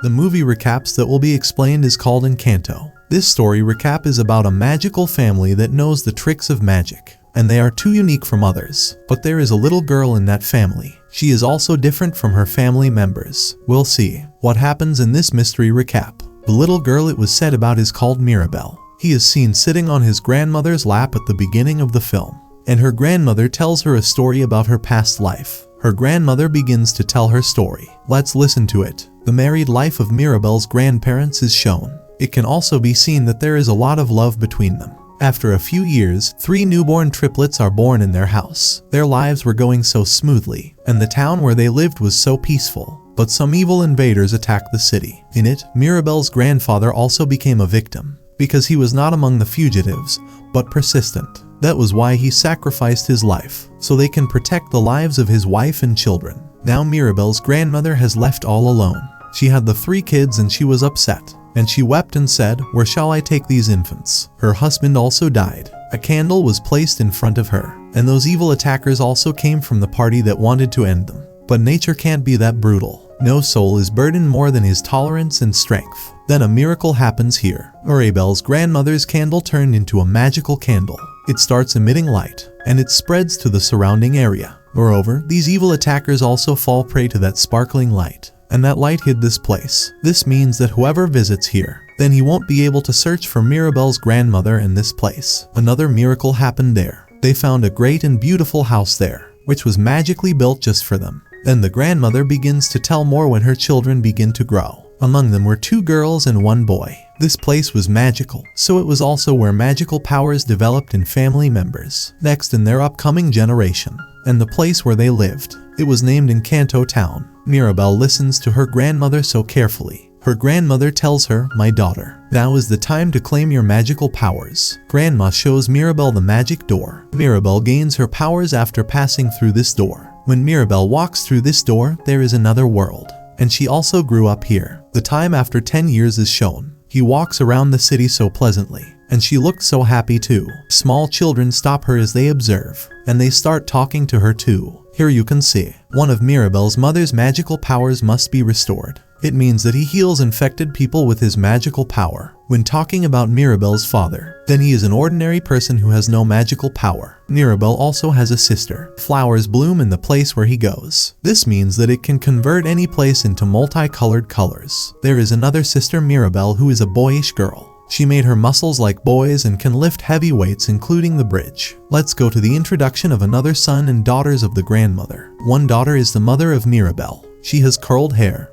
The movie recaps that will be explained is called Encanto. This story recap is about a magical family that knows the tricks of magic, and they are too unique from others. But there is a little girl in that family. She is also different from her family members. We'll see what happens in this mystery recap. The little girl it was said about is called Mirabel. He is seen sitting on his grandmother's lap at the beginning of the film, and her grandmother tells her a story about her past life. Her grandmother begins to tell her story. Let's listen to it. The married life of Mirabel's grandparents is shown. It can also be seen that there is a lot of love between them. After a few years, 3 newborn triplets are born in their house. Their lives were going so smoothly, and the town where they lived was so peaceful. But some evil invaders attacked the city. In it, Mirabel's grandfather also became a victim, because he was not among the fugitives, but persistent. That was why he sacrificed his life, so they can protect the lives of his wife and children. Now Mirabel's grandmother has left all alone. She had the 3 kids and she was upset. And she wept and said, "Where shall I take these infants?" Her husband also died. A candle was placed in front of her, and those evil attackers also came from the party that wanted to end them. But nature can't be that brutal. No soul is burdened more than his tolerance and strength. Then a miracle happens here. Mirabel's grandmother's candle turned into a magical candle. It starts emitting light, and it spreads to the surrounding area. Moreover, these evil attackers also fall prey to that sparkling light. And that light hid this place. This means that whoever visits here, then he won't be able to search for Mirabel's grandmother in this place. Another miracle happened there. They found a great and beautiful house there, which was magically built just for them. Then the grandmother begins to tell more when her children begin to grow. Among them were 2 girls and 1 boy. This place was magical, so it was also where magical powers developed in family members. Next in their upcoming generation, and the place where they lived, it was named Encanto Town. Mirabel listens to her grandmother so carefully. Her grandmother tells her, "My daughter, now is the time to claim your magical powers." Grandma shows Mirabel the magic door. Mirabel gains her powers after passing through this door. When Mirabel walks through this door, there is another world. And she also grew up here. The time after 10 years is shown. He walks around the city so pleasantly, and she looked so happy too. Small children stop her as they observe, and they start talking to her too. Here you can see, one of Mirabel's mother's magical powers must be restored. It means that he heals infected people with his magical power. When talking about Mirabel's father, then he is an ordinary person who has no magical power. Mirabel also has a sister. Flowers bloom in the place where he goes. This means that it can convert any place into multicolored colors. There is another sister Mirabel who is a boyish girl. She made her muscles like boys and can lift heavy weights including the bridge. Let's go to the introduction of another son and daughters of the grandmother. One daughter is the mother of Mirabel. She has curled hair.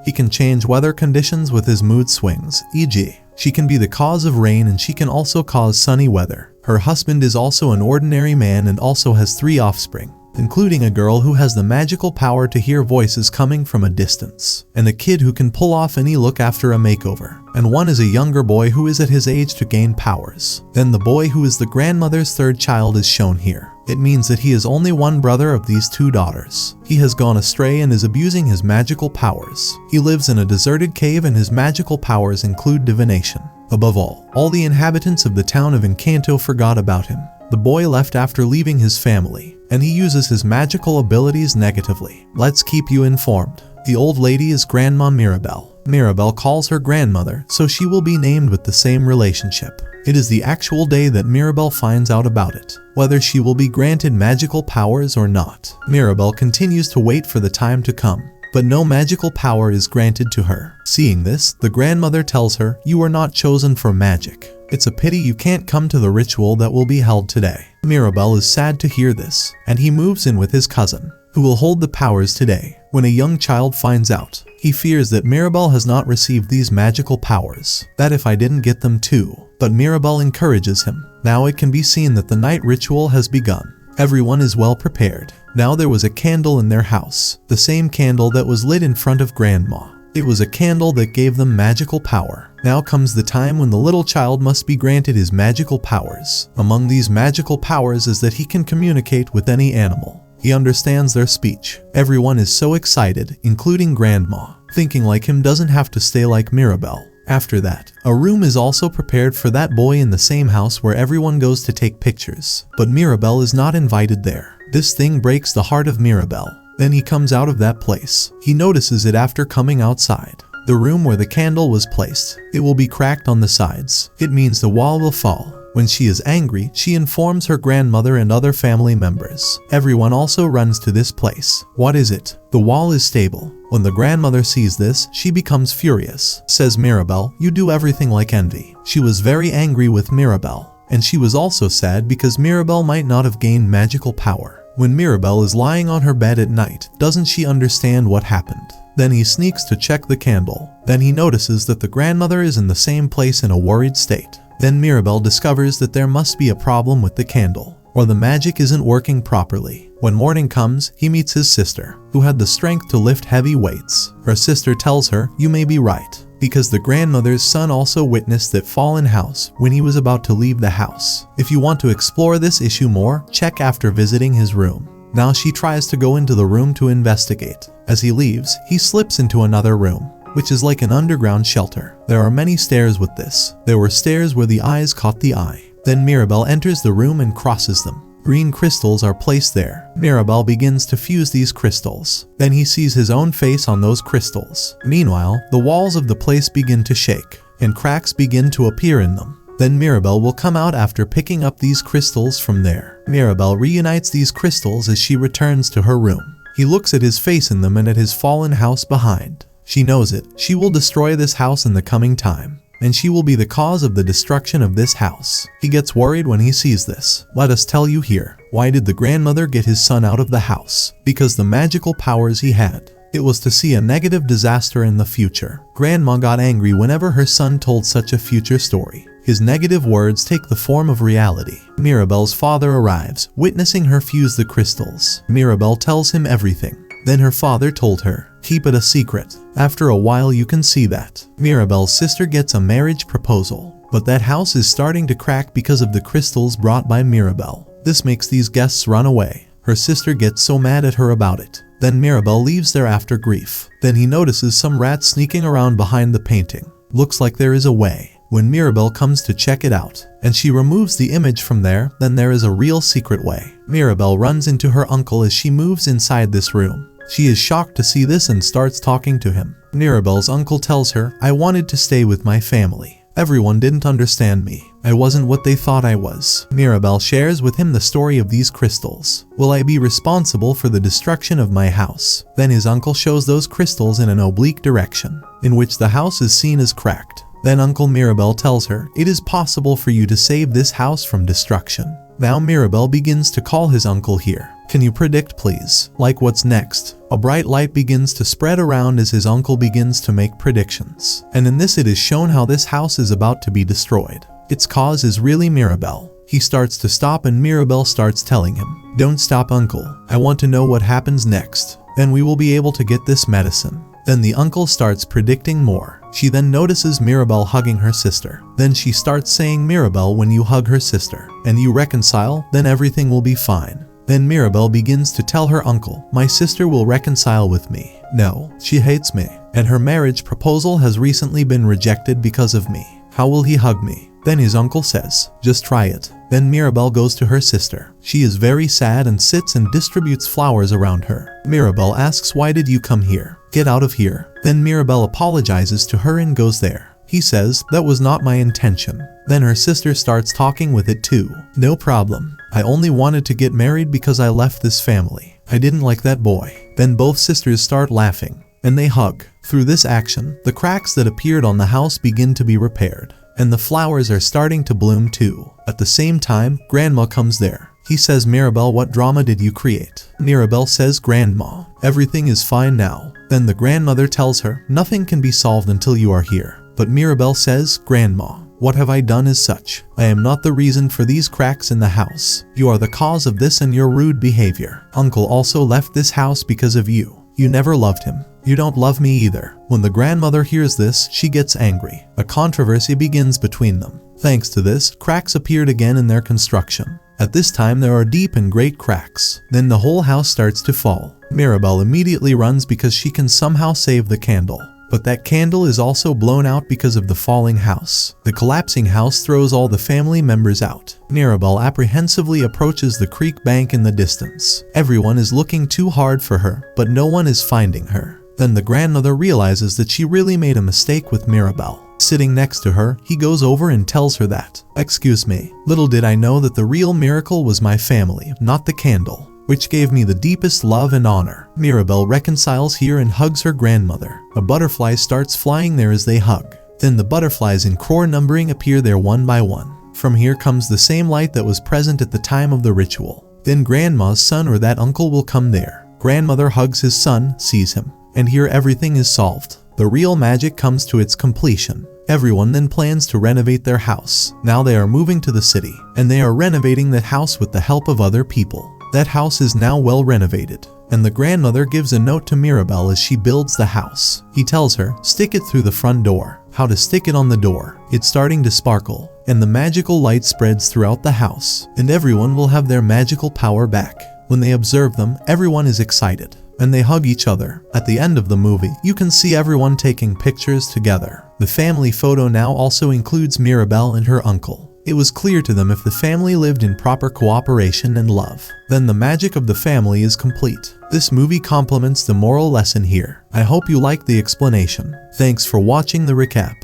He can change weather conditions with his mood swings, e.g. she can be the cause of rain and she can also cause sunny weather. Her husband is also an ordinary man and also has 3 offspring, including a girl who has the magical power to hear voices coming from a distance, and a kid who can pull off any look after a makeover, and one is a younger boy who is at his age to gain powers. Then the boy who is the grandmother's 3rd child is shown here. It means that he is only one brother of these 2 daughters. He has gone astray and is abusing his magical powers. He lives in a deserted cave and his magical powers include divination. Above all the inhabitants of the town of Encanto forgot about him. The boy left after leaving his family, and he uses his magical abilities negatively. Let's keep you informed. The old lady is Grandma Mirabel. Mirabel calls her grandmother, so she will be named with the same relationship. It is the actual day that Mirabel finds out about it, whether she will be granted magical powers or not. Mirabel continues to wait for the time to come, but no magical power is granted to her. Seeing this, the grandmother tells her, "You are not chosen for magic. It's a pity you can't come to the ritual that will be held today." Mirabel is sad to hear this, and he moves in with his cousin, who will hold the powers today. When a young child finds out, he fears that Mirabel has not received these magical powers, that if I didn't get them too. But Mirabel encourages him. Now it can be seen that the night ritual has begun. Everyone is well prepared. Now there was a candle in their house, the same candle that was lit in front of Grandma. It was a candle that gave them magical power. Now comes the time when the little child must be granted his magical powers. Among these magical powers is that he can communicate with any animal. He understands their speech. Everyone is so excited, including Grandma. Thinking like him doesn't have to stay like Mirabel. After that, a room is also prepared for that boy in the same house where everyone goes to take pictures. But Mirabel is not invited there. This thing breaks the heart of Mirabel. Then he comes out of that place. He notices it after coming outside. the room where the candle was placed. It will be cracked on the sides. It means the wall will fall. When she is angry, she informs her grandmother and other family members. Everyone also runs to this place. What is it? The wall is stable. When the grandmother sees this, she becomes furious. Says Mirabel, you do everything like envy. She was very angry with Mirabel, and she was also sad because Mirabel might not have gained magical power. When Mirabel is lying on her bed at night, doesn't she understand what happened? Then he sneaks to check the candle. Then he notices that the grandmother is in the same place in a worried state. Then Mirabel discovers that there must be a problem with the candle, or the magic isn't working properly. When morning comes, he meets his sister, who had the strength to lift heavy weights. Her sister tells her, you may be right, because the grandmother's son also witnessed that fallen house when he was about to leave the house. If you want to explore this issue more, check after visiting his room. Now she tries to go into the room to investigate. As he leaves, he slips into another room, which is like an underground shelter. There are many stairs with this. There were stairs where the eyes caught the eye. Then Mirabel enters the room and crosses them. Green crystals are placed there. Mirabel begins to fuse these crystals. Then he sees his own face on those crystals. Meanwhile, the walls of the place begin to shake, and cracks begin to appear in them. Then Mirabel will come out after picking up these crystals from there. Mirabel reunites these crystals as she returns to her room. He looks at his face in them and at his fallen house behind. She knows it. She will destroy this house in the coming time, and she will be the cause of the destruction of this house. He gets worried when he sees this. Let us tell you here. Why did the grandmother get his son out of the house? Because the magical powers he had. It was to see a negative disaster in the future. Grandma got angry whenever her son told such a future story. His negative words take the form of reality. Mirabel's father arrives, witnessing her fuse the crystals. Mirabel tells him everything. Then her father told her, keep it a secret. After a while you can see that. Mirabel's sister gets a marriage proposal, but that house is starting to crack because of the crystals brought by Mirabel. This makes these guests run away. Her sister gets so mad at her about it. Then Mirabel leaves there after grief. Then he notices some rats sneaking around behind the painting. Looks like there is a way. When Mirabel comes to check it out, and she removes the image from there, then there is a real secret way. Mirabel runs into her uncle as she moves inside this room. She is shocked to see this and starts talking to him. Mirabel's uncle tells her, I wanted to stay with my family. Everyone didn't understand me. I wasn't what they thought I was. Mirabel shares with him the story of these crystals. Will I be responsible for the destruction of my house? Then his uncle shows those crystals in an oblique direction, in which the house is seen as cracked. Then Uncle Mirabel tells her, it is possible for you to save this house from destruction. Now Mirabel begins to call his uncle here. Can you predict please? Like what's next? A bright light begins to spread around as his uncle begins to make predictions. And in this it is shown how this house is about to be destroyed. Its cause is really Mirabel. He starts to stop and Mirabel starts telling him, don't stop uncle. I want to know what happens next. Then we will be able to get this medicine. Then the uncle starts predicting more. She then notices Mirabel hugging her sister. Then she starts saying, Mirabel, when you hug her sister and you reconcile, then everything will be fine. Then Mirabel begins to tell her uncle, my sister will reconcile with me. No, she hates me, and her marriage proposal has recently been rejected because of me. How will he hug me? Then his uncle says, just try it. Then Mirabel goes to her sister. She is very sad and sits and distributes flowers around her. Mirabel asks, why did you come here? Get out of here. Then Mirabel apologizes to her and goes there. He says, that was not my intention. Then her sister starts talking with it too. No problem. I only wanted to get married because I left this family. I didn't like that boy. Then both sisters start laughing, and they hug. Through this action, the cracks that appeared on the house begin to be repaired, and the flowers are starting to bloom too. At the same time, Grandma comes there. He says, Mirabel, what drama did you create? Mirabel says, Grandma, everything is fine now. Then the grandmother tells her, nothing can be solved until you are here. But Mirabel says, Grandma, what have I done as such? I am not the reason for these cracks in the house. You are the cause of this and your rude behavior. Uncle also left this house because of you. You never loved him. You don't love me either. When the grandmother hears this, she gets angry. A controversy begins between them. Thanks to this, cracks appeared again in their construction. At this time there are deep and great cracks. Then the whole house starts to fall. Mirabel immediately runs because she can somehow save the candle. But that candle is also blown out because of the falling house. The collapsing house throws all the family members out. Mirabel apprehensively approaches the creek bank in the distance. Everyone is looking too hard for her, but no one is finding her. Then the grandmother realizes that she really made a mistake with Mirabel. Sitting next to her, he goes over and tells her that, "Excuse me, little did I know that the real miracle was my family, not the candle, which gave me the deepest love and honor." Mirabel reconciles here and hugs her grandmother. A butterfly starts flying there as they hug. Then the butterflies in core numbering appear there one by one. From here comes the same light that was present at the time of the ritual. Then grandma's son or that uncle will come there. Grandmother hugs his son, sees him, and here everything is solved. The real magic comes to its completion. Everyone then plans to renovate their house. Now they are moving to the city, and they are renovating that house with the help of other people. That house is now well renovated, and the grandmother gives a note to Mirabel as she builds the house. He tells her, stick it through the front door. How to stick it on the door. It's starting to sparkle, and the magical light spreads throughout the house, and everyone will have their magical power back. When they observe them, everyone is excited, and they hug each other. At the end of the movie, you can see everyone taking pictures together. The family photo now also includes Mirabel and her uncle. It was clear to them if the family lived in proper cooperation and love, then the magic of the family is complete. This movie complements the moral lesson here. I hope you liked the explanation. Thanks for watching the recap.